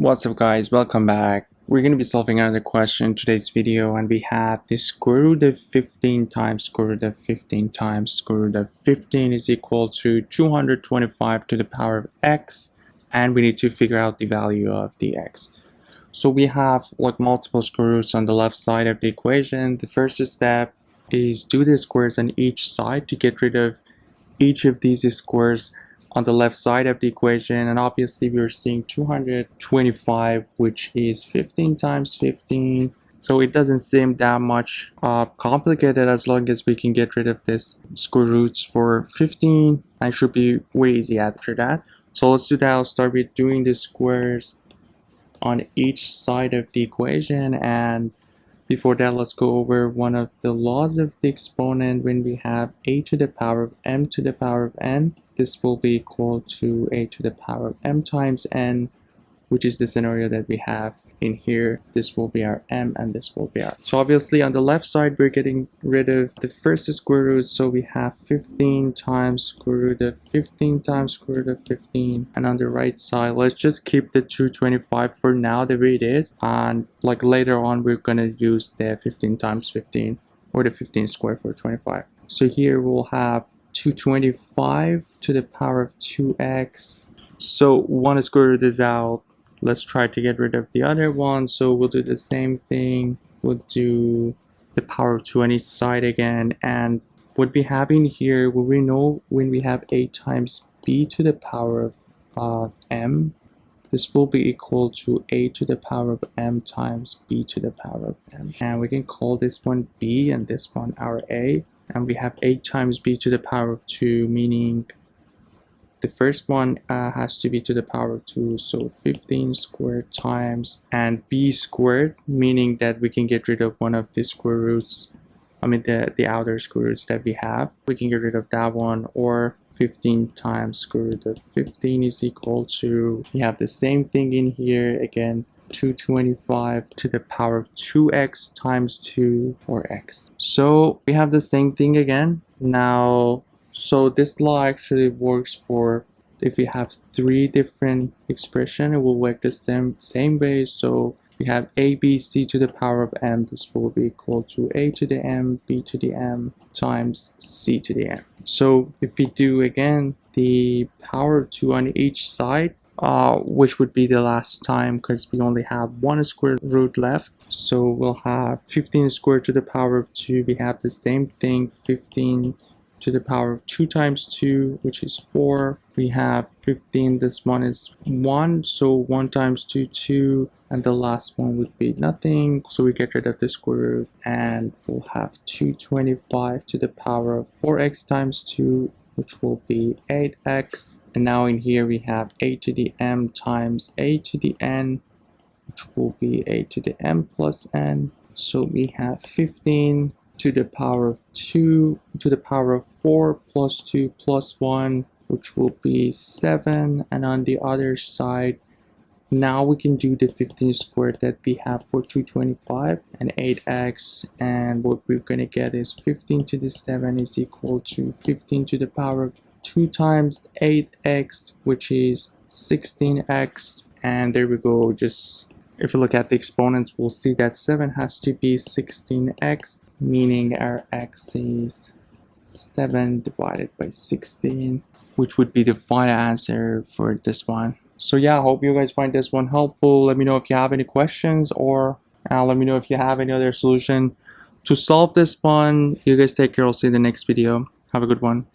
What's up guys, welcome back. We're going to be solving another question in today's video, and we have the square root of 15 times square root of 15 times square root of 15 is equal to 225 to the power of x, and we need to figure out the value of the x. So we have like multiple square roots on the left side of the equation. The first step is do the squares on each side to get rid of each of these squares on the left side of the equation, and obviously we're seeing 225, which is 15 times 15, so it doesn't seem that much complicated as long as we can get rid of this square roots for 15. It should be way easy after that. So let's do that. I'll start with doing the squares on each side of the equation, and before that, let's go over one of the laws of the exponent. When we have a to the power of m to the power of n, this will be equal to a to the power of m times n, which is the scenario that we have in here. This will be our m and this will be our. So obviously on the left side, we're getting rid of the first square root. So we have 15 times square root of 15 times square root of 15. And on the right side, let's just keep the 225 for now the way it is. And like later on, we're going to use the 15 times 15 or the 15 square for 25. So here we'll have 225 to the power of 2x. So one square root is out. Let's try to get rid of the other one. So we'll do the same thing. We'll do the power of 2 on each side again. And what we have in here, well, we know when we have a times b to the power of m, this will be equal to a to the power of m times b to the power of m. And we can call this one b and this one our a. And we have a times b to the power of 2, meaning the first one has to be to the power of 2, so 15 squared times and b squared, meaning that we can get rid of one of the square roots, the outer square roots that we have. We can get rid of that one, or 15 times square root of 15 is equal to, we have the same thing in here again, 225 to the power of 2x times 2 for x. So we have the same thing again now. So this law actually works for if we have three different expressions, it will work the same way. So we have a, b, c to the power of m. This will be equal to a to the m, b to the m times c to the m. So if we do again the power of 2 on each side, which would be the last time because we only have one square root left. So we'll have 15 squared to the power of 2. We have the same thing, 15 to the power of 2 times 2, which is 4. We have 15, this one is 1, so 1 times 2, 2, and the last one would be nothing, so we get rid of the square root, and we'll have 225 to the power of 4x times 2, which will be 8x. And now in here we have a to the m times a to the n, which will be a to the m plus n. So we have 15 to the power of 2 to the power of 4 plus 2 plus 1, which will be 7. And on the other side, now we can do the 15 squared that we have for 225 and 8x, and what we're going to get is 15 to the 7 is equal to 15 to the power of 2 times 8x, which is 16x. And there we go. Just if you look at the exponents, we'll see that 7 has to be 16x, meaning our x is 7 divided by 16, which would be the final answer for this one. So yeah, I hope you guys find this one helpful. Let me know if you have any questions, or let me know if you have any other solution to solve this one. You guys take care. I'll see you in the next video. Have a good one.